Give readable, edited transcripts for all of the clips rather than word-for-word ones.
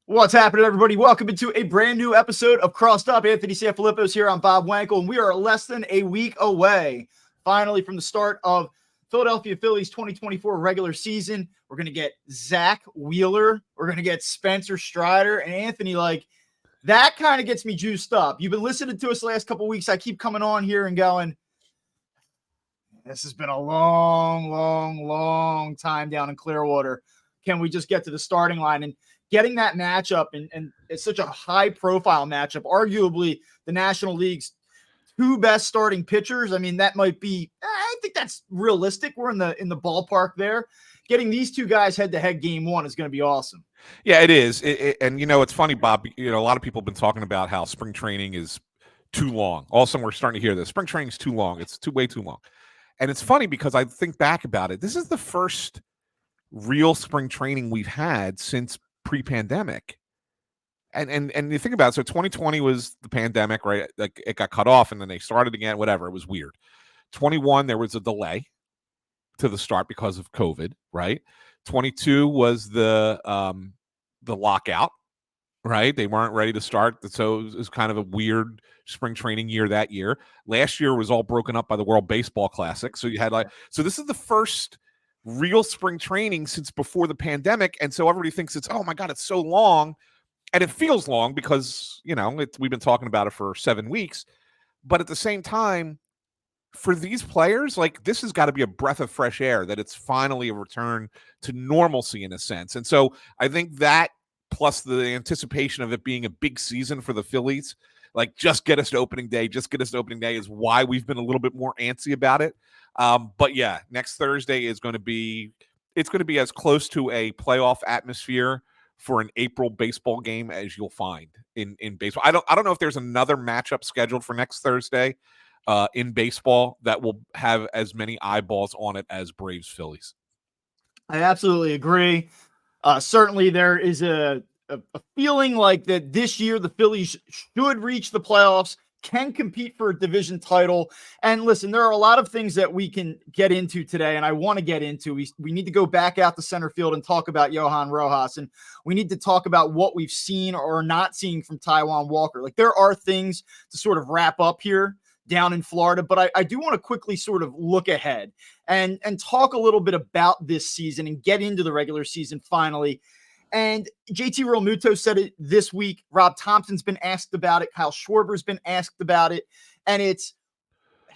What's happening, everybody? Welcome into a brand new episode of Crossed Up. Anthony Sanfilippo's here. I'm Bob Wankel, and we are less than a week away, finally, from the start of Philadelphia Phillies 2024 regular season. We're going to get Zach Wheeler. We're going to get Spencer Strider. And Anthony, that kind of gets me juiced up. You've been listening to us the last couple of weeks. I keep coming on here and going, this has been a long time down in Clearwater. Can we just get to the starting line? And getting that matchup, and it's such a high-profile matchup, arguably the National League's two best starting pitchers. I mean, that might be – I think that's realistic. We're in the ballpark there. Getting these two guys head-to-head game one is going to be awesome. Yeah, it is. And, it's funny, Bob. A lot of people have been talking about how spring training is too long. All of a sudden, we're starting to hear this. Spring training is too long. It's way too long. And it's funny because I think back about it. This is the first real spring training we've had since pre-pandemic. And you think about it, so 2020 was the pandemic, right? Like it got cut off and then they started again, whatever. It was weird. 21, there was a delay to the start because of COVID, right? 22 was the lockout, right? They weren't ready to start. So it was kind of a weird spring training year that year. Last year was all broken up by the World Baseball Classic. So you had so this is the first real spring training since before the pandemic. And so everybody thinks it's, oh my God, it's so long. And it feels long because, we've been talking about it for 7 weeks. But at the same time, for these players, this has got to be a breath of fresh air that it's finally a return to normalcy in a sense. And so I think that plus the anticipation of it being a big season for the Phillies, just get us to opening day is why we've been a little bit more antsy about it. But yeah, next Thursday is going to be as close to a playoff atmosphere for an April baseball game as you'll find in baseball. I don't know if there's another matchup scheduled for next Thursday in baseball that will have as many eyeballs on it as Braves Phillies. I absolutely agree. Certainly there is a feeling like that this year the Phillies should reach the playoffs, can compete for a division title. And listen, there are a lot of things that we can get into today, and I want to get into. We need to go back out to center field and talk about Johan Rojas, and we need to talk about what we've seen or not seen from Taijuan Walker. There are things to sort of wrap up here down in Florida, but I do want to quickly sort of look ahead and talk a little bit about this season and get into the regular season finally. And JT Realmuto said it this week. Rob Thompson's been asked about it. Kyle Schwarber's been asked about it. And it's,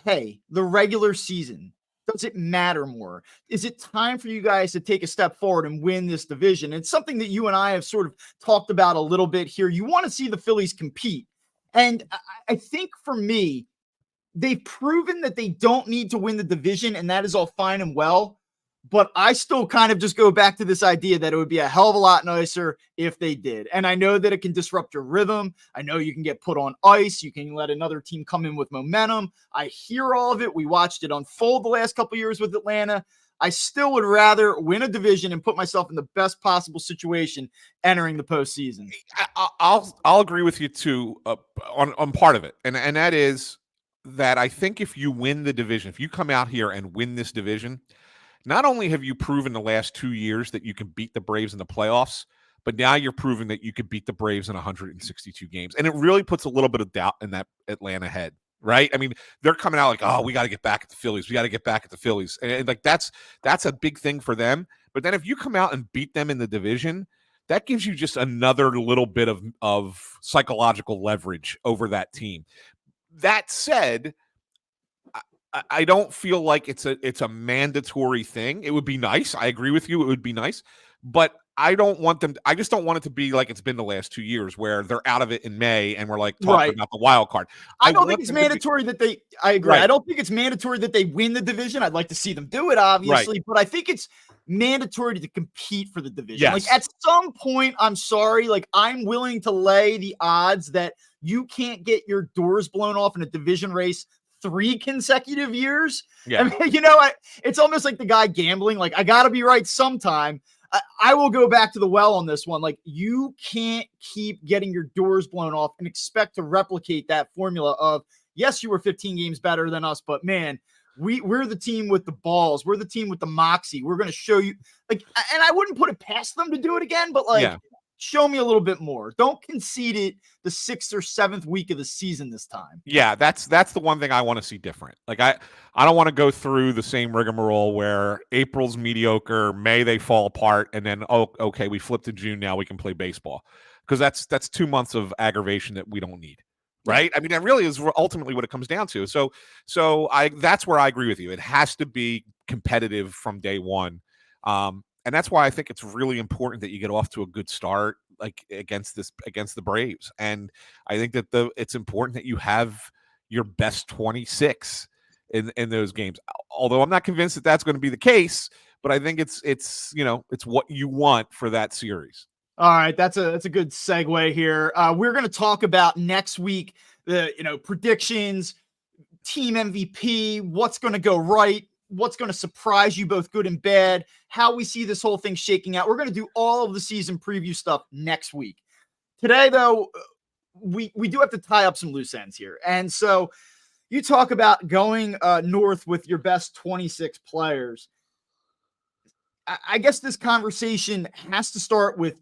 hey, the regular season, does it matter more? Is it time for you guys to take a step forward and win this division? It's something that you and I have sort of talked about a little bit here. You want to see the Phillies compete. And I think for me, they've proven that they don't need to win the division, and that is all fine and well. But I still kind of just go back to this idea that it would be a hell of a lot nicer if they did. And I know that it can disrupt your rhythm. I know you can get put on ice. You can let another team come in with momentum. I hear all of it. We watched it unfold the last couple of years with Atlanta. I still would rather win a division and put myself in the best possible situation entering the postseason. I'll agree with you too on part of it. And that is that I think if you win the division, if you come out here and win this division, not only have you proven the last 2 years that you can beat the Braves in the playoffs, but now you're proving that you could beat the Braves in 162 games. And it really puts a little bit of doubt in that Atlanta head, right? I mean, they're coming out oh, we got to get back at the Phillies. We got to get back at the Phillies. And that's a big thing for them. But then if you come out and beat them in the division, that gives you just another little bit of psychological leverage over that team. That said, I don't feel like it's a mandatory thing. It would be nice. I agree with you. It would be nice, but I don't want them. I just don't want it to be like it's been the last 2 years where they're out of it in May and we're talking about the wild card. I don't think it's mandatory that they. I agree. Right. I don't think it's mandatory that they win the division. I'd like to see them do it, obviously, right. But I think it's mandatory to compete for the division. Yes. At some point, I'm sorry, I'm willing to lay the odds that you can't get your doors blown off in a division race 3 consecutive years. Yeah. I mean, it's almost like the guy gambling. I got to be right sometime. I will go back to the well on this one. You can't keep getting your doors blown off and expect to replicate that formula of, yes, you were 15 games better than us, but man, we're the team with the balls. We're the team with the moxie. We're going to show you and I wouldn't put it past them to do it again, but show me a little bit more. Don't concede it the 6th or 7th week of the season this time. Yeah, that's the one thing I want to see different. Like I don't want to go through the same rigmarole where April's mediocre, May they fall apart, and then okay, we flipped to June, now we can play baseball. Because that's 2 months of aggravation that we don't need. Right? I mean, that really is ultimately what it comes down to. So that's where I agree with you. It has to be competitive from day one. And that's why I think it's really important that you get off to a good start, like against the Braves. And I think that it's important that you have your best 26 in those games. Although I'm not convinced that that's going to be the case, but I think it's what you want for that series. All right, that's a good segue here. We're going to talk about next week the predictions, team MVP, what's going to go right, what's going to surprise you, both good and bad, how we see this whole thing shaking out. We're going to do all of the season preview stuff next week. Today, though, we do have to tie up some loose ends here, and so you talk about going north with your best 26 players. I guess this conversation has to start with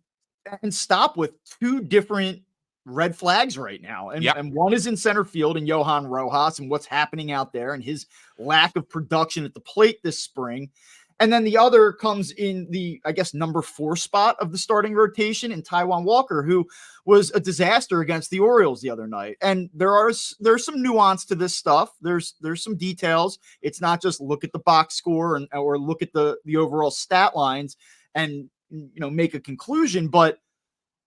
and stop with two different red flags right now. And one is in center field and Johan Rojas and what's happening out there and his lack of production at the plate this spring. And then the other comes in the, I guess, number 4 spot of the starting rotation in Taijuan Walker, who was a disaster against the Orioles the other night. And there's some nuance to this stuff. There's some details. It's not just look at the box score or look at the overall stat lines and make a conclusion, but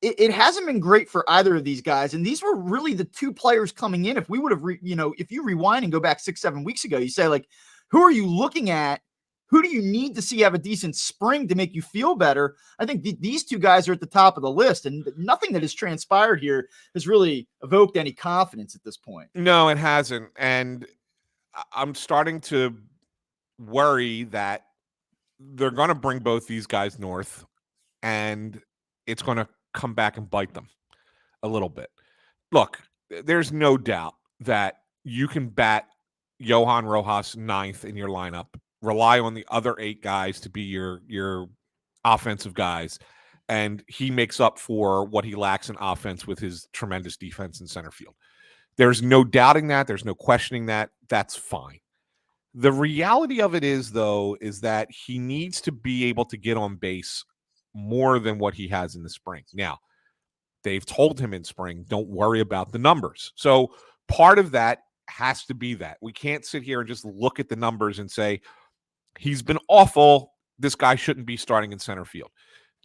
it hasn't been great for either of these guys. And these were really the two players coming in. If we would have, if you rewind and go back 6-7 weeks ago, you say, like, who are you looking at? Who do you need to see have a decent spring to make you feel better? I think these two guys are at the top of the list, and nothing that has transpired here has really evoked any confidence at this point. No, it hasn't. And I'm starting to worry that they're going to bring both these guys north, and it's going to come back and bite them a little bit. Look, there's no doubt that you can bat Johan Rojas 9th in your lineup, rely on the other 8 guys to be your offensive guys, and he makes up for what he lacks in offense with his tremendous defense in center field. There's no doubting that. There's no questioning that. That's fine. The reality of it is, though, is that he needs to be able to get on base more than what he has in the spring. Now, they've told him in spring, don't worry about the numbers. So part of that has to be that. We can't sit here and just look at the numbers and say, he's been awful, this guy shouldn't be starting in center field.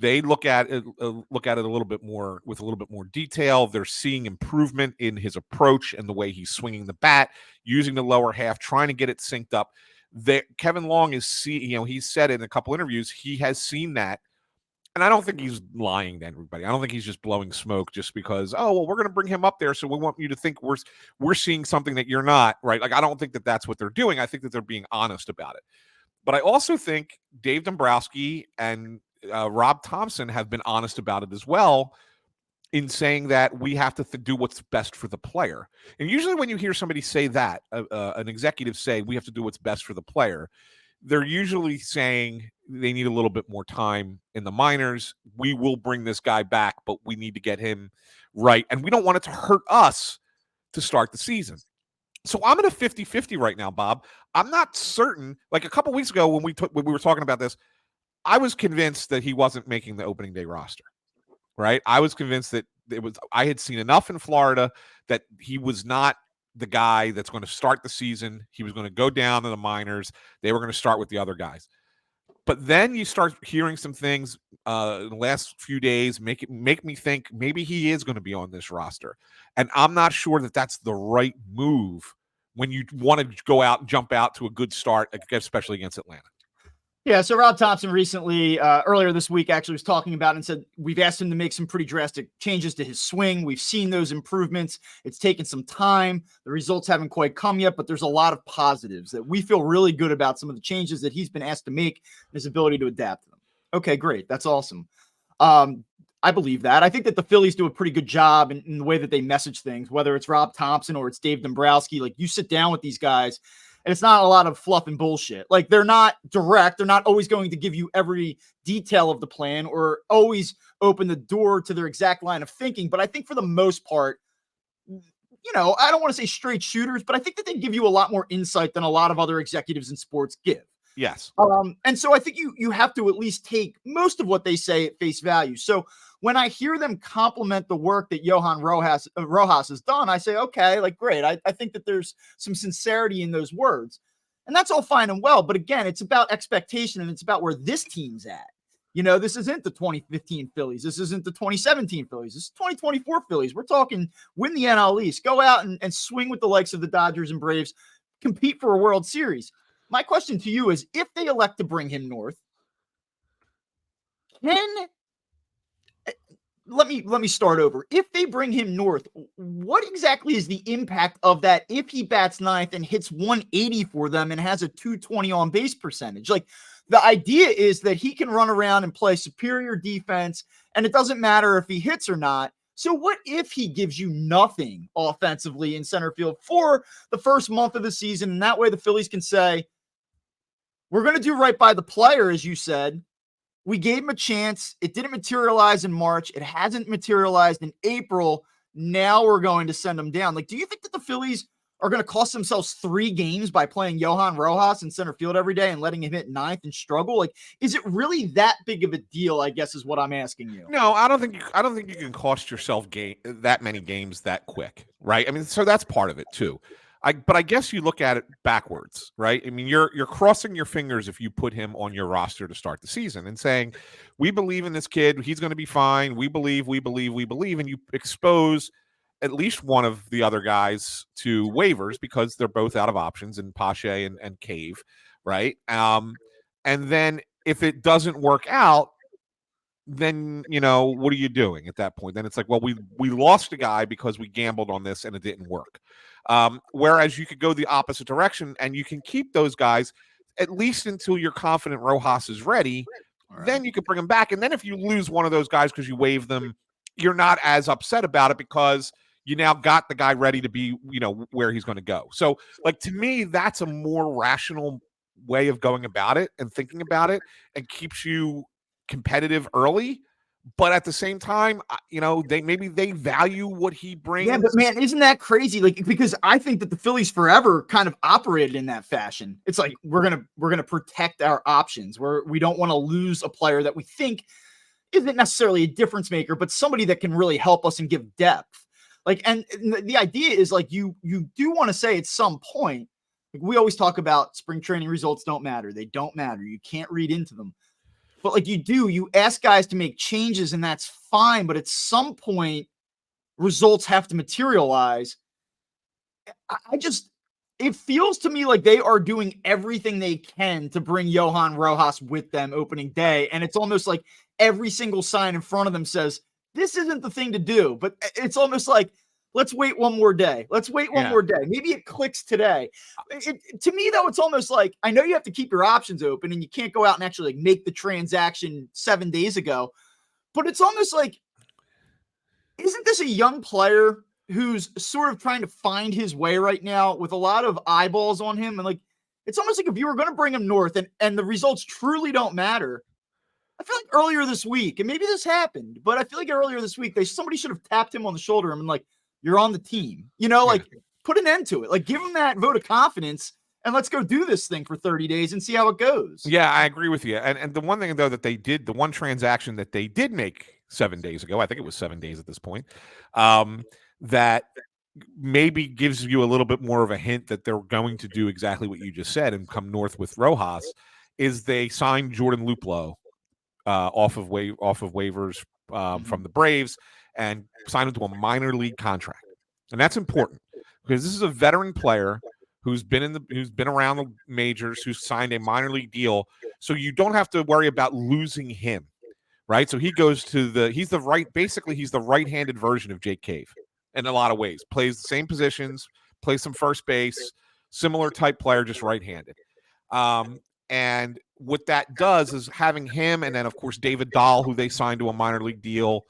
They look at it a little bit more with a little bit more detail. They're seeing improvement in his approach and the way he's swinging the bat, using the lower half, trying to get it synced up. Kevin Long he's said in a couple interviews he has seen that, and I don't think he's lying to everybody. I don't think he's just blowing smoke just because we're going to bring him up there, so we want you to think we're seeing something that you're not, right? Like I don't think that that's what they're doing. I think that they're being honest about it. But I also think Dave Dombrowski and Rob Thompson have been honest about it as well in saying that we have to do what's best for the player. And usually when you hear somebody say that, an executive say we have to do what's best for the player, they're usually saying they need a little bit more time in the minors. We will bring this guy back, but we need to get him right. And we don't want it to hurt us to start the season. So I'm at a 50-50 right now, Bob. I'm not certain. Like a couple weeks ago when we were talking about this, I was convinced that he wasn't making the opening day roster, right? I was convinced that I had seen enough in Florida that he was not the guy that's going to start the season. He was going to go down to the minors. They were going to start with the other guys. But then you start hearing some things in the last few days make me think maybe he is going to be on this roster. And I'm not sure that that's the right move when you want to go out and jump out to a good start, especially against Atlanta. Yeah, so Rob Thompson recently, earlier this week, actually was talking about it and said, we've asked him to make some pretty drastic changes to his swing. We've seen those improvements. It's taken some time. The results haven't quite come yet, but there's a lot of positives that we feel really good about some of the changes that he's been asked to make, his ability to adapt to them. Okay, great. That's awesome. I believe that. I think that the Phillies do a pretty good job in the way that they message things, whether it's Rob Thompson or it's Dave Dombrowski. Like, you sit down with these guys And it's not a lot of fluff and bullshit. Like, they're not direct. They're not always going to give you every detail of the plan or always open the door to their exact line of thinking. But I think for the most part, I don't want to say straight shooters, but I think that they give you a lot more insight than a lot of other executives in sports give. Yes. And so I think you have to at least take most of what they say at face value. So when I hear them compliment the work that Johan Rojas has done, I say, okay, like, great. I think that there's some sincerity in those words. And that's all fine and well. But again, it's about expectation and it's about where this team's at. This isn't the 2015 Phillies. This isn't the 2017 Phillies. This is 2024 Phillies. We're talking win the NL East, go out and swing with the likes of the Dodgers and Braves, compete for a World Series. My question to you is, if they elect to bring him north, let me start over. If they bring him north, what exactly is the impact of that if he bats ninth and hits 180 for them and has a 220 on base percentage? Like, the idea is that he can run around and play superior defense, and it doesn't matter if he hits or not. So what if he gives you nothing offensively in center field for the first month of the season? And that way the Phillies can say, we're going to do right by the player, as you said. We gave him a chance. It didn't materialize in March. It hasn't materialized in April. Now we're going to send him down. Like, do you think that the Phillies are going to cost themselves 3 games by playing Johan Rojas in center field every day and letting him hit ninth and struggle? Like, is it really that big of a deal, I guess, is what I'm asking you. No, I don't think you can cost yourself that many games that quick, right? I mean, so that's part of it too. But I guess you look at it backwards, right? I mean, you're crossing your fingers if you put him on your roster to start the season and saying, we believe in this kid. He's going to be fine. We believe. And you expose at least one of the other guys to waivers because they're both out of options in Pache and Cave, right? And then if it doesn't work out, then what are you doing at that point? Then it's like, well, we lost a guy because we gambled on this and it didn't work. Whereas you could go the opposite direction and you can keep those guys at least until you're confident Rojas is ready. Right. Then you could bring them back. And then if you lose one of those guys because you waive them, you're not as upset about it because you now got the guy ready to be, where he's going to go. So, like, to me, that's a more rational way of going about it and thinking about it, and keeps you competitive early, but at the same time, they value what he brings. Yeah, but man, isn't that crazy? Like, because I think that the Phillies forever kind of operated in that fashion. It's like, we're gonna protect our options. We don't want to lose a player that we think isn't necessarily a difference maker, but somebody that can really help us and give depth. Like, and the idea is, like, you do want to say at some point, like, we always talk about spring training results don't matter. They don't matter. You can't read into them. But like, you ask guys to make changes and that's fine. But at some point, results have to materialize. It feels to me like they are doing everything they can to bring Johan Rojas with them opening day. And it's almost like every single sign in front of them says, this isn't the thing to do. But it's almost like, let's wait one more day. Let's wait one more day. Maybe it clicks today. To me, though, it's almost like, I know you have to keep your options open and you can't go out and actually, like, make the transaction 7 days ago. But it's almost like, isn't this a young player who's sort of trying to find his way right now with a lot of eyeballs on him? And like, it's almost like if you were going to bring him north and the results truly don't matter. I feel like earlier this week, and maybe this happened, but I feel like earlier this week, somebody should have tapped him on the shoulder and been like, you're on the team, like, put an end to it. Like, give him that vote of confidence and let's go do this thing for 30 days and see how it goes. Yeah, I agree with you. And the one thing, though, that they did, the one transaction that they did make 7 days ago, I think it was 7 days at this point, that maybe gives you a little bit more of a hint that they're going to do exactly what you just said and come north with Rojas, is they signed Jordan Luplow off of waivers from the Braves and signed him to a minor league contract. And that's important because this is a veteran player who's been around the majors, who's signed a minor league deal. So you don't have to worry about losing him, right? So he goes to he's the right-handed version of Jake Cave in a lot of ways. Plays the same positions, plays some first base, similar type player, just right-handed. And what that does is having him, and then of course David Dahl, who they signed to a minor league deal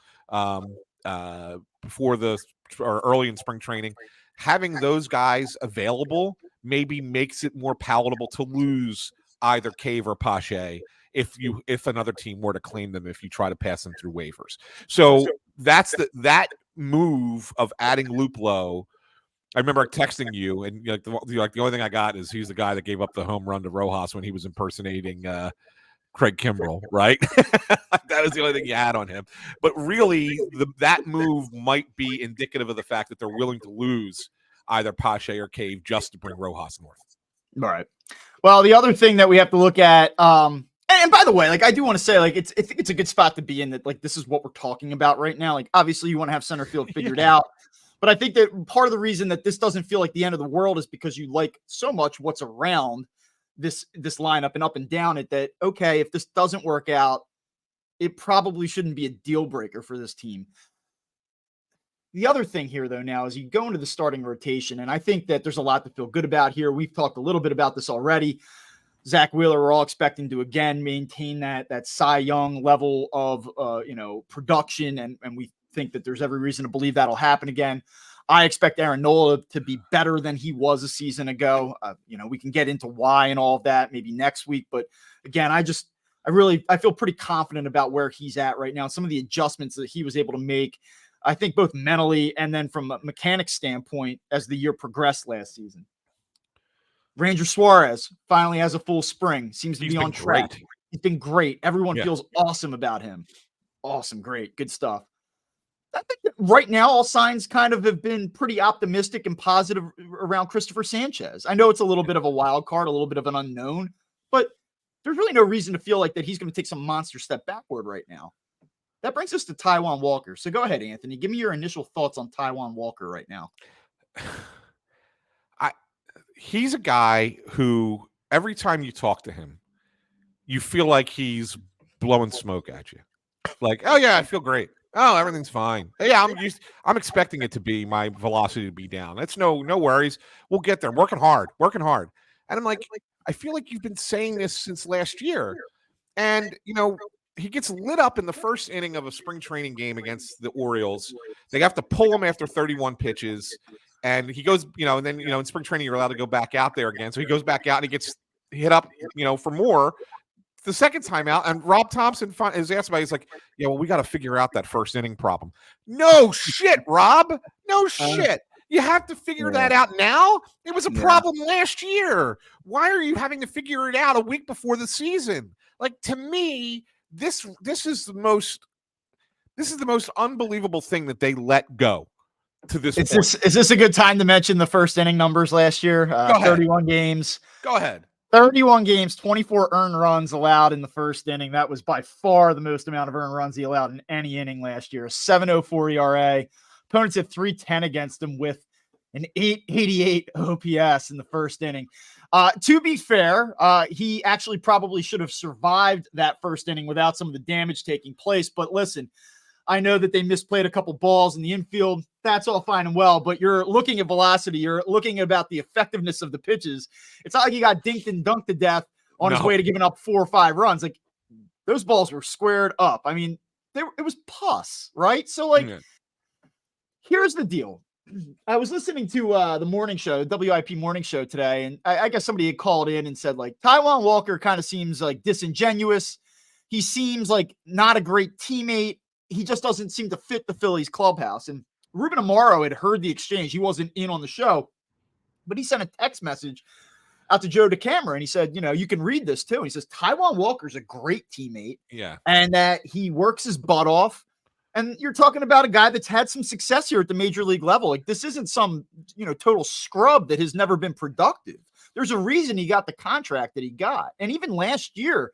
before or early in spring training, having those guys available maybe makes it more palatable to lose either Cave or Pache if another team were to claim them, if you try to pass them through waivers. So that's that move of adding Luplow. I remember texting you, and the only thing I got is he's the guy that gave up the home run to Rojas when he was impersonating Craig Kimbrell, right? That was the only thing you had on him. But really, that move might be indicative of the fact that they're willing to lose either Pache or Cave just to bring Rojas north. All right. Well, the other thing that we have to look at, and by the way, like I do want to say, like I think it's a good spot to be in, that like this is what we're talking about right now. Like obviously you want to have center field figured out, but I think that part of the reason that this doesn't feel like the end of the world is because you like so much what's around this lineup and up and down it, that okay, if this doesn't work out, it probably shouldn't be a deal breaker for this team. The other thing here, though, now is you go into the starting rotation, and I think that there's a lot to feel good about here. We've talked a little bit about this already. Zach Wheeler, we're all expecting to again maintain that Cy Young level of production, and we think that there's every reason to believe that'll happen again. I expect Aaron Nola to be better than he was a season ago. We can get into why and all of that maybe next week, but again, I feel pretty confident about where he's at right now. Some of the adjustments that he was able to make, I think both mentally and then from a mechanics standpoint as the year progressed last season. Ranger Suarez finally has a full spring, seems to be on track. Great. He's been great. Everyone feels awesome about him. Awesome. Great. Good stuff. I think that right now all signs kind of have been pretty optimistic and positive around Christopher Sanchez. I know it's a little bit of a wild card, a little bit of an unknown, but there's really no reason to feel like that he's going to take some monster step backward right now. That brings us to Taijuan Walker. So go ahead, Anthony. Give me your initial thoughts on Taijuan Walker right now. He's a guy who every time you talk to him, you feel like he's blowing smoke at you. Like, oh yeah, I feel great. Oh, everything's fine. Yeah, I'm expecting it to be my velocity to be down. That's no worries. We'll get there. I'm working hard. And I'm like, I feel like you've been saying this since last year. And he gets lit up in the first inning of a spring training game against the Orioles. They have to pull him after 31 pitches. And he goes, and then, in spring training, you're allowed to go back out there again. So he goes back out and he gets hit up, for more the second time out. And Rob Thompson is asked about it. He's like, yeah, well, we got to figure out that first inning problem. No shit, Rob. No shit. You have to figure that out now. It was a problem last year. Why are you having to figure it out a week before the season? Like, to me, this is the most unbelievable thing that they let go to this point. Is this a good time to mention the first inning numbers last year? 31 games. Go ahead. 31 games, 24 earned runs allowed in the first inning. That was by far the most amount of earned runs he allowed in any inning last year. 7.04 ERA. Opponents hit .310 against him with an 888 OPS in the first inning. To be fair, he actually probably should have survived that first inning without some of the damage taking place. But listen, I know that they misplayed a couple balls in the infield. That's all fine and well, but you're looking at velocity. You're looking about the effectiveness of the pitches. It's not like he got dinked and dunked to death on his way to giving up 4 or 5 runs. Like, those balls were squared up. I mean, it was pus, right? So, here's the deal. I was listening to the morning show, WIP morning show today, and I guess somebody had called in and said, like, Taijuan Walker kind of seems like disingenuous. He seems like not a great teammate. He just doesn't seem to fit the Phillies clubhouse. And Ruben Amaro had heard the exchange. He wasn't in on the show, but he sent a text message out to Joe DeCamera, and he said, you can read this too. And he says, Taijuan Walker's a great teammate. Yeah. And that he works his butt off. And you're talking about a guy that's had some success here at the major league level. Like, this isn't some, total scrub that has never been productive. There's a reason he got the contract that he got. And even last year,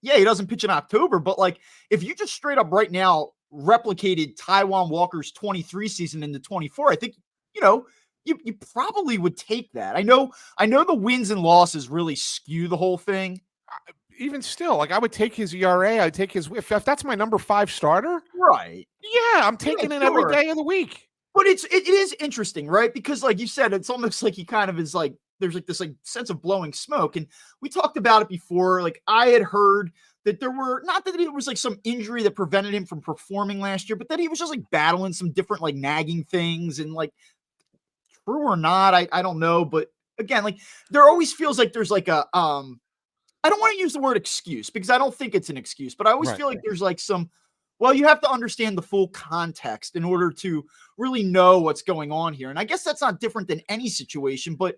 yeah, he doesn't pitch in October, but like, if you just straight up right now replicated Taijuan Walker's 23 season into 24, I think, you probably would take that. I know the wins and losses really skew the whole thing. Even still, like, I would take his ERA. I'd take his, if that's my number 5 starter. Right. Yeah, I'm taking it every day of the week. But it is interesting, right? Because like you said, it's almost like he kind of is like, there's like this like sense of blowing smoke. And we talked about it before. Like, I had heard that there were, not that it was like some injury that prevented him from performing last year, but that he was just like battling some different like nagging things. And like, true or not, I don't know. But again, like there always feels like there's like a I don't want to use the word excuse because I don't think it's an excuse, but I always feel like there's like some, well, you have to understand the full context in order to really know what's going on here. And I guess that's not different than any situation, but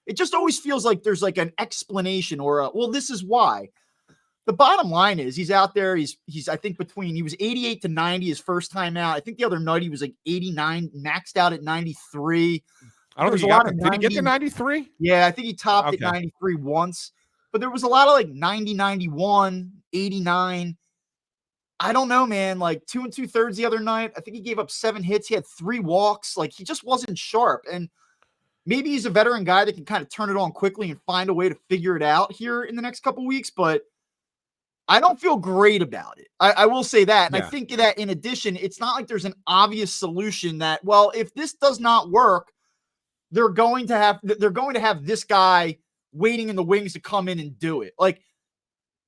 it just always feels like there's like an explanation or a, well, this is why. The bottom line is he's out there. He's I think he was 88 to 90 his first time out. I think the other night he was like 89, maxed out at 93. I don't think he got did he get to 93? Yeah, I think he topped at 93 once. But there was a lot of like 90, 91, 89. I don't know, man. Like 2 2/3 the other night. I think he gave up 7 hits. He had 3 walks. Like he just wasn't sharp. And maybe he's a veteran guy that can kind of turn it on quickly and find a way to figure it out here in the next couple weeks. But I don't feel great about it. I will say that. And I think that in addition, it's not like there's an obvious solution that, well, if this does not work, they're going to have this guy waiting in the wings to come in and do it. Like,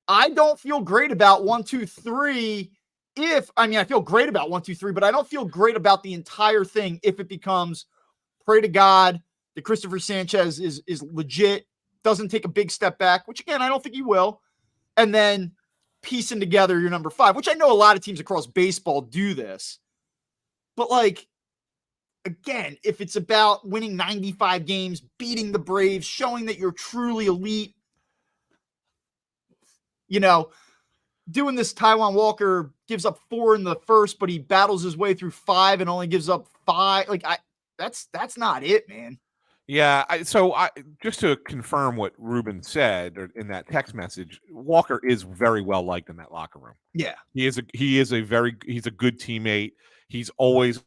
I don't feel great about 1, 2, 3. I feel great about 1, 2, 3, but I don't feel great about the entire thing if it becomes pray to God that Christopher Sanchez is legit, doesn't take a big step back, which again, I don't think he will. And then piecing together your number 5, which I know a lot of teams across baseball do this. But like, again, if it's about winning 95 games, beating the Braves, showing that you're truly elite, doing this, Taijuan Walker gives up 4 in the first, but he battles his way through 5 and only gives up 5. Like that's not it, man. Yeah. So just to confirm what Ruben said in that text message, Walker is very well liked in that locker room. Yeah. He's a good teammate. He's always,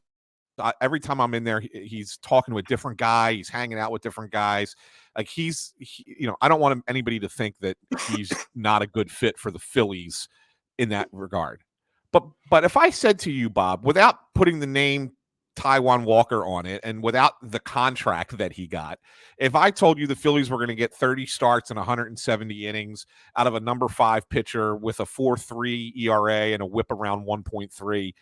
every time I'm in there, he's talking to a different guy. He's hanging out with different guys. Like I don't want anybody to think that he's not a good fit for the Phillies in that regard. But if I said to you, Bob, without putting the name Taijuan Walker on it and without the contract that he got, if I told you the Phillies were going to get 30 starts and 170 innings out of a number 5 pitcher with a 4.3 ERA and a whip around 1.3,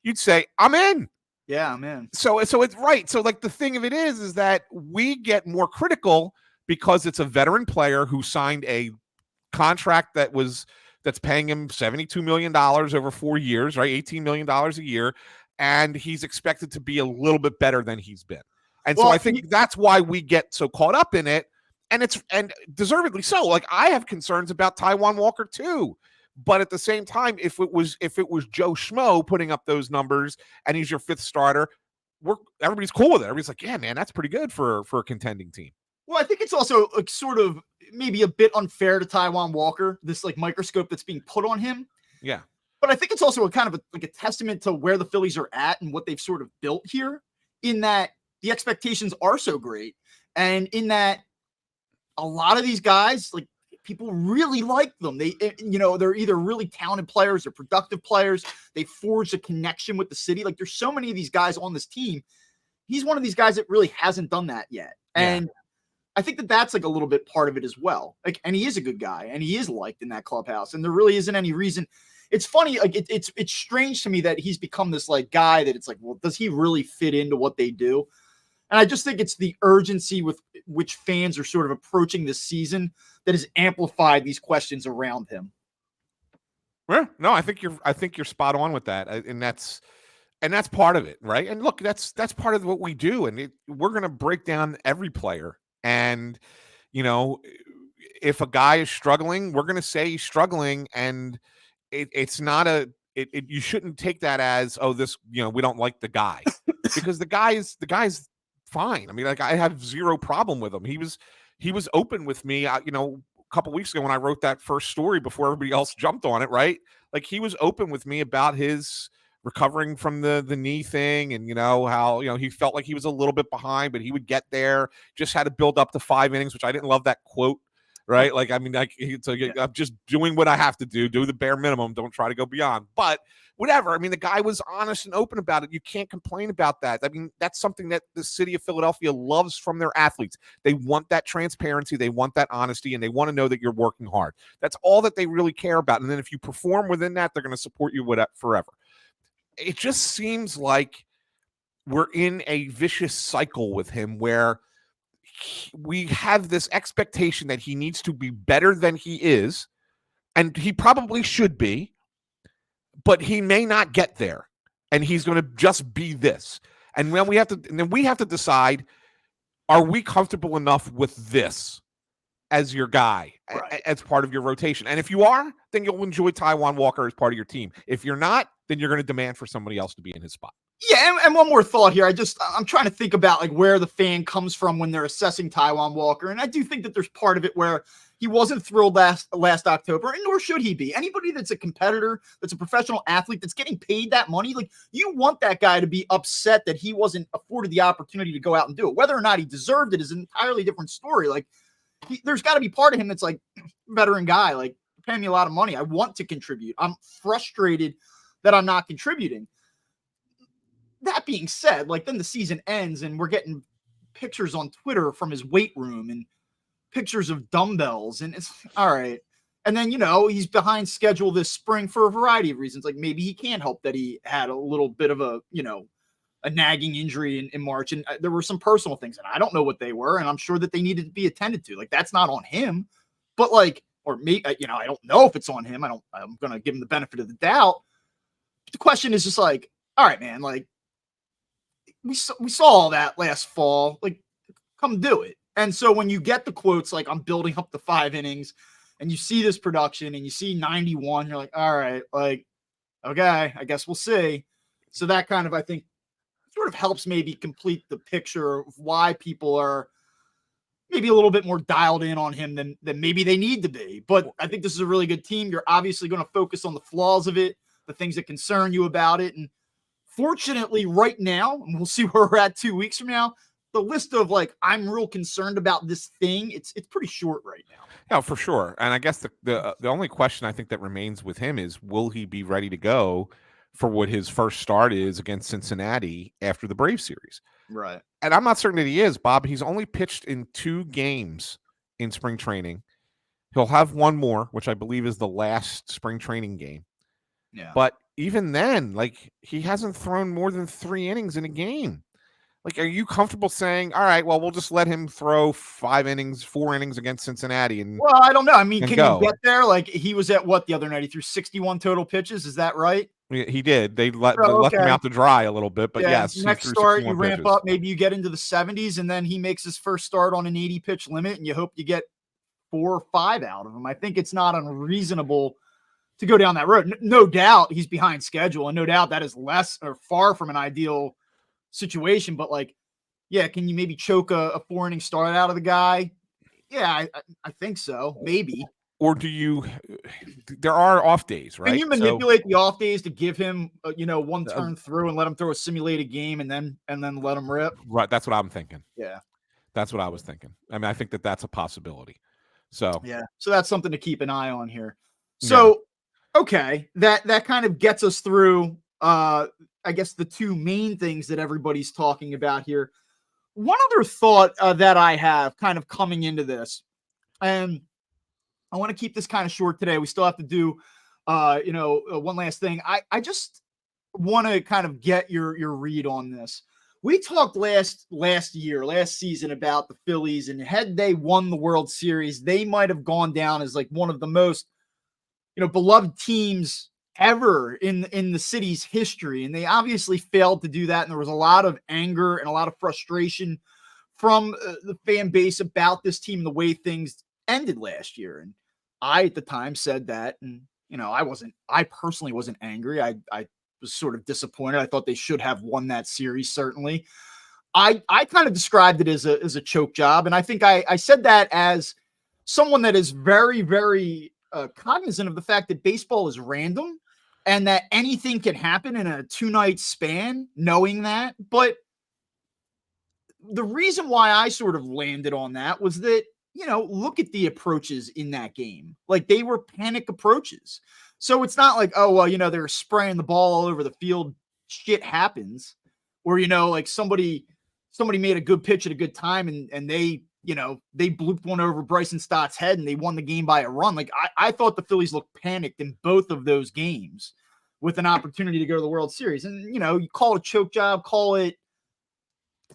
you'd say, I'm in. Yeah, man. So it's right. So like the thing of it is that we get more critical because it's a veteran player who signed a contract that's paying him $72 million over 4 years, right? $18 million a year. And he's expected to be a little bit better than he's been. And so I think that's why we get so caught up in it. And deservedly so. Like I have concerns about Taijuan Walker too. But at the same time, if it was Joe Schmo putting up those numbers and he's your 5th starter, everybody's cool with it. Everybody's like, yeah, man, that's pretty good for a contending team. Well, I think it's also like sort of maybe a bit unfair to Taijuan Walker, this like microscope that's being put on him. Yeah. But I think it's also a kind of a testament to where the Phillies are at and what they've sort of built here, in that the expectations are so great. And in that a lot of these guys, like, people really like them. They're either really talented players or productive players. They forged a connection with the city. Like there's so many of these guys on this team. He's one of these guys that really hasn't done that yet. And I think that that's like a little bit part of it as well. Like, and he is a good guy and he is liked in that clubhouse. And there really isn't any reason. It's funny. Like it's strange to me that he's become this like guy that it's like, well, does he really fit into what they do? And I just think it's the urgency with which fans are sort of approaching this season that has amplified these questions around him. Yeah, no, I think you're spot on with that, and that's part of it, right? And look, that's part of what we do, and we're going to break down every player, and if a guy is struggling, we're going to say he's struggling, and it's not you shouldn't take that as, oh, this, we don't like the guy, because the guy's fine. I mean, like I have zero problem with him. He was open with me, a couple weeks ago when I wrote that first story before everybody else jumped on it, right? Like he was open with me about his recovering from the knee thing, and how he felt like he was a little bit behind, but he would get there. Just had to build up to 5 innings, which I didn't love that quote. Right. Like, I mean, I'm just doing what I have to do the bare minimum. Don't try to go beyond, but whatever. I mean, the guy was honest and open about it. You can't complain about that. I mean, that's something that the city of Philadelphia loves from their athletes. They want that transparency. They want that honesty, and they want to know that you're working hard. That's all that they really care about. And then if you perform within that, they're going to support you with that forever. It just seems like we're in a vicious cycle with him where we have this expectation that he needs to be better than he is, and he probably should be, but he may not get there, and he's going to just be this. And then we have to decide: are we comfortable enough with this as your guy, Right. as part of your rotation? And if you are, then you'll enjoy Taijuan Walker as part of your team. If you're not, then you're going to demand for somebody else to be in his spot. Yeah, and one more thought here. I'm trying to think about like where the fan comes from when they're assessing Taijuan Walker, and I do think that there's part of it where he wasn't thrilled last October, and nor should he be. Anybody that's a competitor, that's a professional athlete, that's getting paid that money, like you want that guy to be upset that he wasn't afforded the opportunity to go out and do it. Whether or not he deserved it is an entirely different story. Like there's got to be part of him that's like, veteran guy, like paying me a lot of money. I want to contribute. I'm frustrated that I'm not contributing. That being said, like then the season ends and we're getting pictures on Twitter from his weight room and pictures of dumbbells, and it's all right. And then, he's behind schedule this spring for a variety of reasons. Like maybe he can't help that he had a little bit of a nagging injury in March. And there were some personal things, and I don't know what they were. And I'm sure that they needed to be attended to. Like that's not on him, but like, or me, I don't know if it's on him. I'm going to give him the benefit of the doubt. But the question is just like, all right, man, like, we saw all that last fall. Like, come do it. And so when you get the quotes like I'm building up to 5 innings, and you see this production and you see 91, you're like, all right, like, okay, I guess we'll see. So that kind of, I think, sort of helps maybe complete the picture of why people are maybe a little bit more dialed in on him than maybe they need to be. But I think this is a really good team. You're obviously going to focus on the flaws of it, the things that concern you about it. And fortunately, right now, and we'll see where we're at 2 weeks from now, the list of like, I'm real concerned about this thing, it's pretty short right now. Yeah, for sure. And I guess the only question I think that remains with him is, will he be ready to go for what his first start is against Cincinnati after the Braves series? Right. And I'm not certain that he is, Bob. He's only pitched in 2 games in spring training. He'll have one more, which I believe is the last spring training game. Yeah. But even then, like, he hasn't thrown more than 3 innings in a game. Like, are you comfortable saying, all right, well, we'll just let him throw 4 innings against Cincinnati? Well, I don't know. I mean, can you get there? Like, he was at what the other night? He threw 61 total pitches. Is that right? He did. They left him out to dry a little bit, but yes. Next start, you ramp up. Maybe you get into the 70s, and then he makes his first start on an 80-pitch limit, and you hope you get 4 or 5 out of him. I think it's not unreasonable to go down that road. No doubt he's behind schedule, and no doubt that is less or far from an ideal situation. But like, yeah, can you maybe choke a 4-inning start out of the guy? Yeah, I think so. Maybe. Or do you? There are off days, right? Can you manipulate the off days to give him, one turn through and let him throw a simulated game and then let him rip? Right. That's what I'm thinking. Yeah, that's what I was thinking. I mean, I think that's a possibility. So yeah, so that's something to keep an eye on here. So, okay, that kind of gets us through. I guess the 2 main things that everybody's talking about here. One other thought that I have kind of coming into this, and I want to keep this kind of short today. We still have to do, one last thing. I just want to kind of get your read on this. We talked last season about the Phillies, and had they won the World Series, they might have gone down as like one of the most, beloved teams ever in the city's history. And they obviously failed to do that. And there was a lot of anger and a lot of frustration from the fan base about this team and the way things ended last year. And I, at the time, said that, and, I personally wasn't angry. I was sort of disappointed. I thought they should have won that series. Certainly. I kind of described it as a choke job. And I think I said that as someone that is very, very cognizant of the fact that baseball is random and that anything can happen in a 2-night span, knowing that. But the reason why I sort of landed on that was that, look at the approaches in that game. Like, they were panic approaches. So it's not like, oh, well, they were spraying the ball all over the field. Shit happens. Or, like somebody made a good pitch at a good time and they blooped one over Bryson Stott's head and they won the game by a run. Like, I thought the Phillies looked panicked in both of those games with an opportunity to go to the World Series. And, you call it a choke job, call it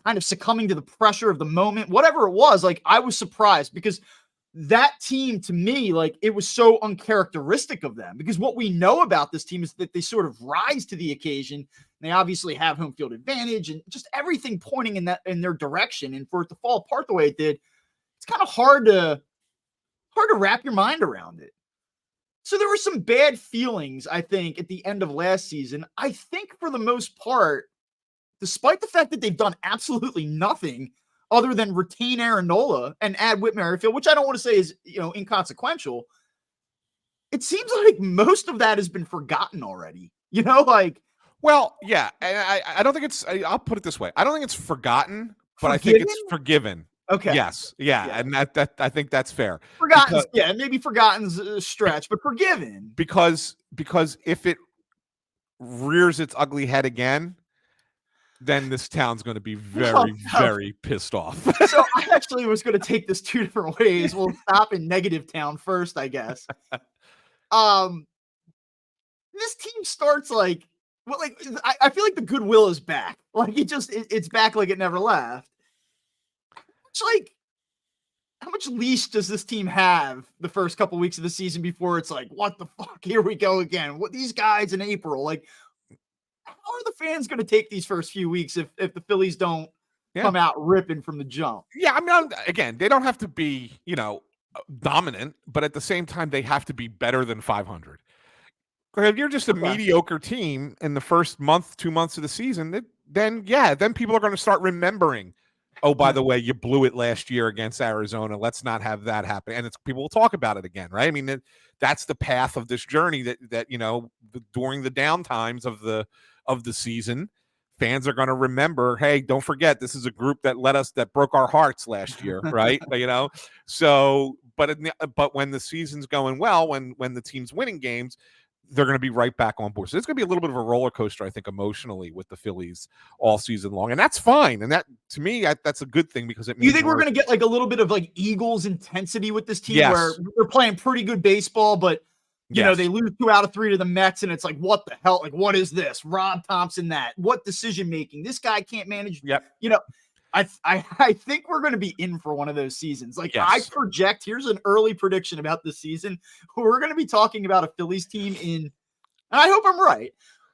kind of succumbing to the pressure of the moment, whatever it was, like I was surprised because that team to me, like it was so uncharacteristic of them because what we know about this team is that they sort of rise to the occasion. They obviously have home field advantage and just everything pointing in their direction. And for it to fall apart the way it did, it's kind of hard to wrap your mind around it. So there were some bad feelings, I think, at the end of last season. I think for the most part, despite the fact that they've done absolutely nothing other than retain Aaron Nola and add Whit Merrifield, which I don't want to say is, inconsequential. It seems like most of that has been forgotten already. Well, yeah, and I don't think it's. I'll put it this way: I don't think it's forgotten, but I think it's forgiven. Okay. Yes. Yeah. And that I think that's fair. Forgotten. Maybe forgotten's a stretch, but forgiven. Because if it rears its ugly head again, then this town's going to be very, very pissed off. So I actually was going to take this two different ways. We'll stop in negative town first, I guess. This team starts I feel like the goodwill is back. Like it's back like it never left. It's like, how much leash does this team have the first couple weeks of the season before it's like, what the fuck? Here we go again. What these guys in April, like, how are the fans going to take these first few weeks if the Phillies don't come out ripping from the jump? Yeah, I mean, again, they don't have to be, dominant, but at the same time, they have to be better than 500. If you're just a mediocre team in the first month, 2 months of the season, then people are going to start remembering, oh, by the way, you blew it last year against Arizona. Let's not have that happen. And people will talk about it again, right? I mean, that's the path of this journey that during the down times of the season, fans are going to remember, hey, don't forget, this is a group that broke our hearts last year, right? So, but when the season's going well, when the team's winning games, they're going to be right back on board. So it's going to be a little bit of a roller coaster, I think, emotionally with the Phillies all season long. And that's fine. And that, to me, that's a good thing because it means. You think we're going to get like a little bit of like Eagles intensity with this team where they're playing pretty good baseball, but you know, they lose 2 out of 3 to the Mets and it's like, what the hell? Like, what is this? Rob Thompson, what decision making? This guy can't manage. Yep. I think we're going to be in for one of those seasons. Like I project, here's an early prediction about this season. We're going to be talking about a Phillies team and I hope I'm right.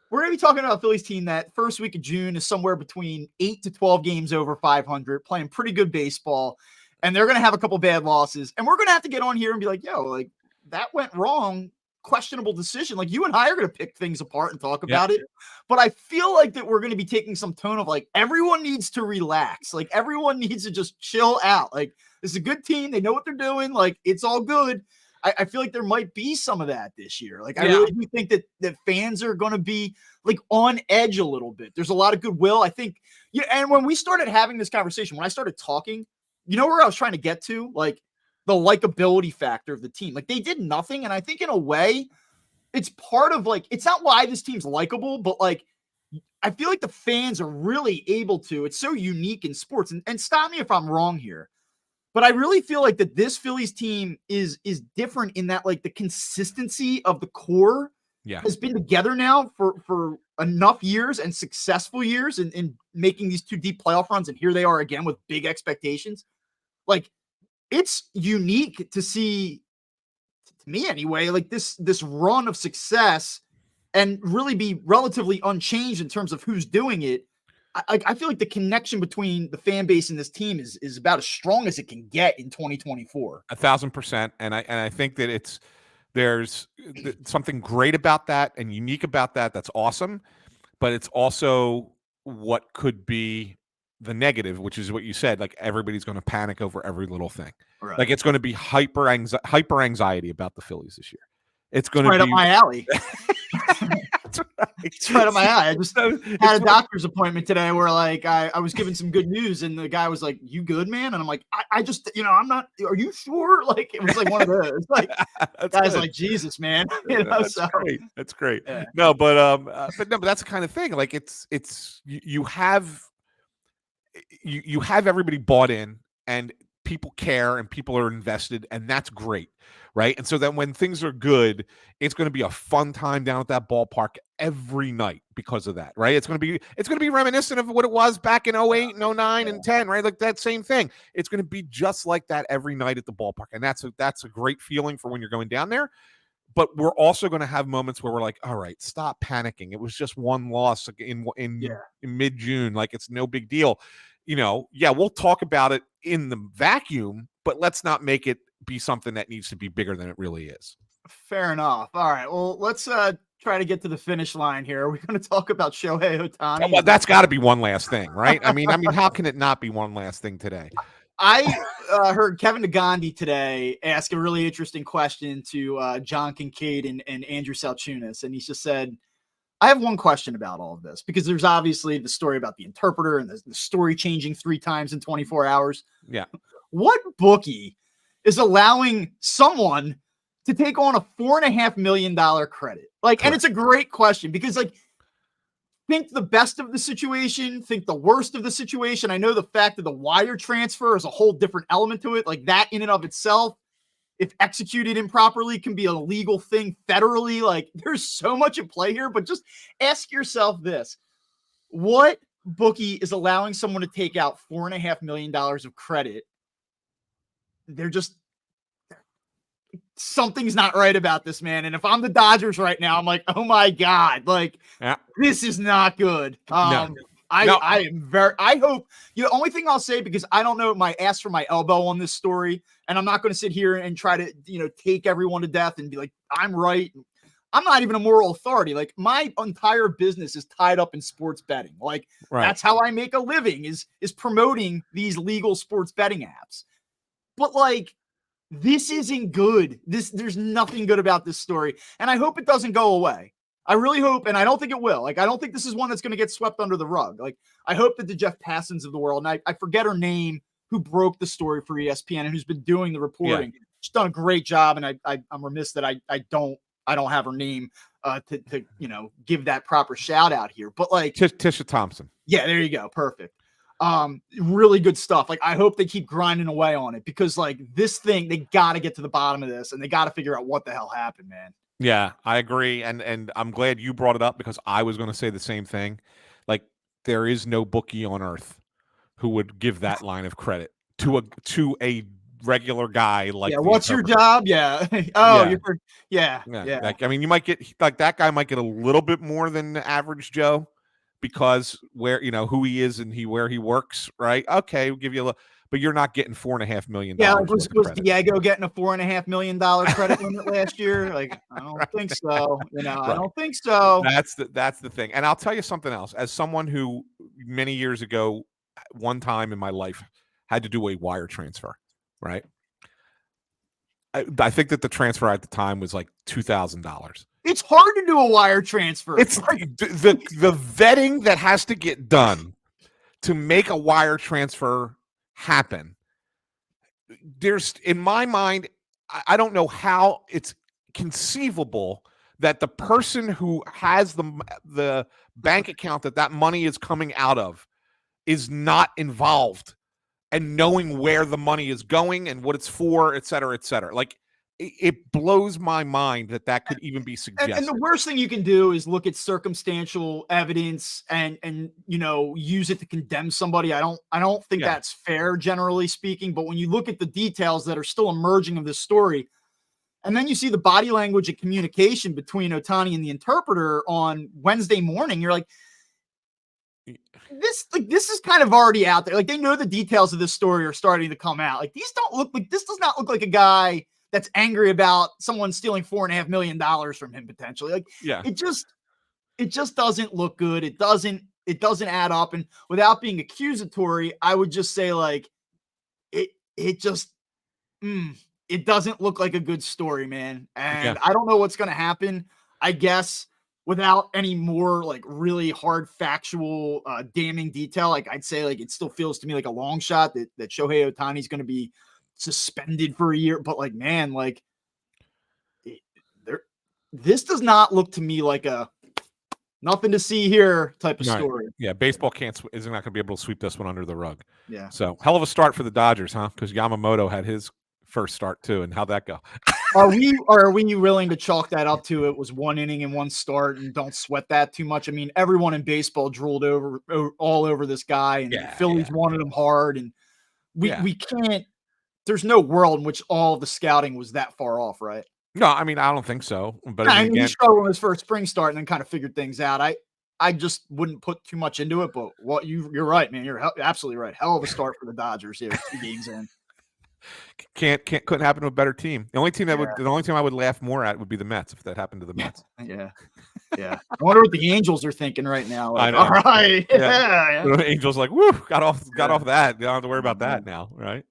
We're going to be talking about a Phillies team that first week of June is somewhere between 8 to 12 games over 500, playing pretty good baseball. And they're going to have a couple bad losses. And we're going to have to get on here and be like, yo, like that went wrong. Questionable decision. Like you and I are going to pick things apart and talk about it. But I feel like that we're going to be taking some tone of like, everyone needs to relax. Like everyone needs to just chill out. Like this is a good team. They know what they're doing. Like it's all good. I feel like there might be some of that this year. Like I really do think that fans are going to be like on edge a little bit. There's a lot of goodwill. I think, and when we started having this conversation, when I started talking, you know where I was trying to get to? Like the likability factor of the team. Like they did nothing. And I think in a way, it's part of like, it's not why this team's likable, but like, I feel like the fans are really able to. It's so unique in sports. And stop me if I'm wrong here. But I really feel like that this Phillies team is different in that like the consistency of the core has been together now for enough years and successful years in making these 2 deep playoff runs. And here they are again with big expectations. Like it's unique to see, to me anyway, like this run of success and really be relatively unchanged in terms of who's doing it. I feel like the connection between the fan base and this team is about as strong as it can get in 2024. 1,000%. And I think that there's something great about that and unique about that. That's awesome. But it's also what could be the negative, which is what you said. Like everybody's going to panic over every little thing. Right. Like it's going to be hyper anxiety about the Phillies this year. It's going to be right up my alley. It's right up my eye. I just had a doctor's appointment today where like I was given some good news and the guy was like, "You good, man?" And I'm like, I just, I'm not, are you sure? Like it was like one of those. Like guys like, Jesus, man. That's great. That's great. Yeah. No, but that's the kind of thing. Like you have everybody bought in and people care and people are invested, and that's great, right? And so then when things are good, it's going to be a fun time down at that ballpark every night because of that, right? It's going to be reminiscent of what it was back in 08 and 09 and 10, right? Like that same thing. It's going to be just like that every night at the ballpark, and that's a great feeling for when you're going down there. But we're also going to have moments where we're like, all right, stop panicking. It was just one loss in mid-June. Like, it's no big deal. We'll talk about it in the vacuum, but let's not make it be something that needs to be bigger than it really is. Fair enough. All right. Well, let's try to get to the finish line here. Are we going to talk about Shohei Ohtani? Well, that's got to be one last thing, right? I mean, how can it not be one last thing today? I heard Kevin Nagandi today ask a really interesting question to John Kincaid and Andrew Salchunas, and he just said, I have one question about all of this, because there's obviously the story about the interpreter and the story changing 3 times in 24 hours. Yeah. What bookie is allowing someone to take on a $4.5 million credit? Like, and it's a great question, because like, think the best of the situation, think the worst of the situation. I know the fact that the wire transfer is a whole different element to it. Like, that in and of itself, if executed improperly, can be a legal thing federally. Like, there's so much at play here, but just ask yourself this. What bookie is allowing someone to take out $4.5 million of credit? Something's not right about this, man. And if I'm the Dodgers right now, I'm like, oh my God, like, this is not good. I hope, the only thing I'll say, because I don't know my ass from my elbow on this story, and I'm not going to sit here and try to, take everyone to death and be like, I'm right. I'm not even a moral authority. Like, my entire business is tied up in sports betting. Like, that's how I make a living, is promoting these legal sports betting apps. But like, this isn't good. There's nothing good about this story. And I hope it doesn't go away. I really hope, and I don't think it will. Like, I don't think this is one that's going to get swept under the rug. Like, I hope that the Jeff Passons of the world, and I forget her name, who broke the story for ESPN and who's been doing the reporting. Yeah. She's done a great job, and I'm remiss that I don't have her name to give that proper shout out here. But like Tisha Thompson. Yeah, there you go. Perfect. Really good stuff. Like, I hope they keep grinding away on it, because like, this thing, they got to get to the bottom of this, and they got to figure out what the hell happened, man. Yeah, I agree. And I'm glad you brought it up, because I was going to say the same thing. Like, there is no bookie on earth who would give that line of credit to a regular guy. Like, what's your job? Yeah. Yeah. Like, I mean, you might get, like, that guy might get a little bit more than the average Joe, because where, who he is and where he works, right? Okay, we'll give you a little, but you're not getting $4.5 million. Yeah, was Diego getting a $4.5 million credit limit last year? Like, I don't think so. I don't think so. That's the thing. And I'll tell you something else. As someone who many years ago, one time in my life, had to do a wire transfer, right? I think that the transfer at the time was like $2,000. It's hard to do a wire transfer. It's the vetting that has to get done to make a wire transfer happen. There's, in my mind, I don't know how it's conceivable that the person who has the bank account that money is coming out of is not involved and knowing where the money is going and what it's for, et cetera, et cetera. Like, it blows my mind that could even be suggested. And the worst thing you can do is look at circumstantial evidence and use it to condemn somebody. I don't think that's fair, generally speaking. But when you look at the details that are still emerging of this story, and then you see the body language and communication between Ohtani and the interpreter on Wednesday morning, you're like, this is kind of already out there. Like, they know the details of this story are starting to come out. Like, this does not look like a guy that's angry about someone stealing $4.5 million from him potentially. Like, it just doesn't look good. It doesn't add up. And without being accusatory, I would just say, like, it doesn't look like a good story, man. And I don't know what's going to happen. I guess without any more like really hard factual damning detail, like, I'd say, like, it still feels to me like a long shot that Shohei Ohtani is going to be suspended for a year. But like, man, like, this does not look to me like a Nothing to see here type of Right. story. Yeah, baseball isn't not going to be able to sweep this one under the rug. Yeah. So hell of a start for the Dodgers, huh? Because Yamamoto had his first start too, and how'd that go? Are we willing to chalk that up to it was 1 inning and 1 start and don't sweat that too much? I mean, everyone in baseball drooled all over this guy, and the Phillies wanted him hard, and we can't. There's no world in which all the scouting was that far off, right? No, I mean I don't think so. But I mean, again, he struggled in his first spring start and then kind of figured things out. I just wouldn't put too much into it, but you're right, man. You're absolutely right. Hell of a start for the Dodgers here, 2 games in. couldn't happen to a better team. The only team I would laugh more at would be the Mets if that happened to the Mets. Yeah. I wonder what the Angels are thinking right now. Like, I know. all right, yeah. The Angels like, woo, got off that. You don't have to worry about that now, right?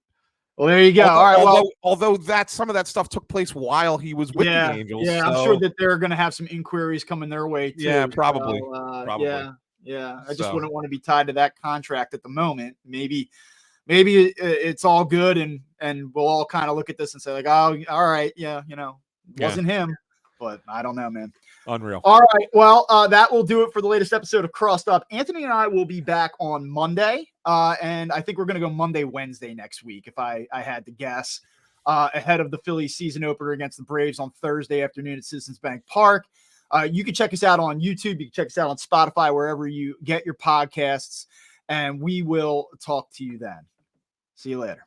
Well, there you go. Although, all right. Although some of that stuff took place while he was with the Angels. Yeah, so. I'm sure that they're going to have some inquiries coming their way too. Yeah, probably. Probably. Yeah. I just wouldn't want to be tied to that contract at the moment. Maybe it's all good, and we'll all kind of look at this and say like, oh, all right, wasn't him, but I don't know, man. Unreal. All right. Well, that will do it for the latest episode of Crossed Up. Anthony and I will be back on Monday. And I think we're going to go Monday, Wednesday next week, if I had to guess, ahead of the Phillies season opener against the Braves on Thursday afternoon at Citizens Bank Park. You can check us out on YouTube. You can check us out on Spotify, wherever you get your podcasts. And we will talk to you then. See you later.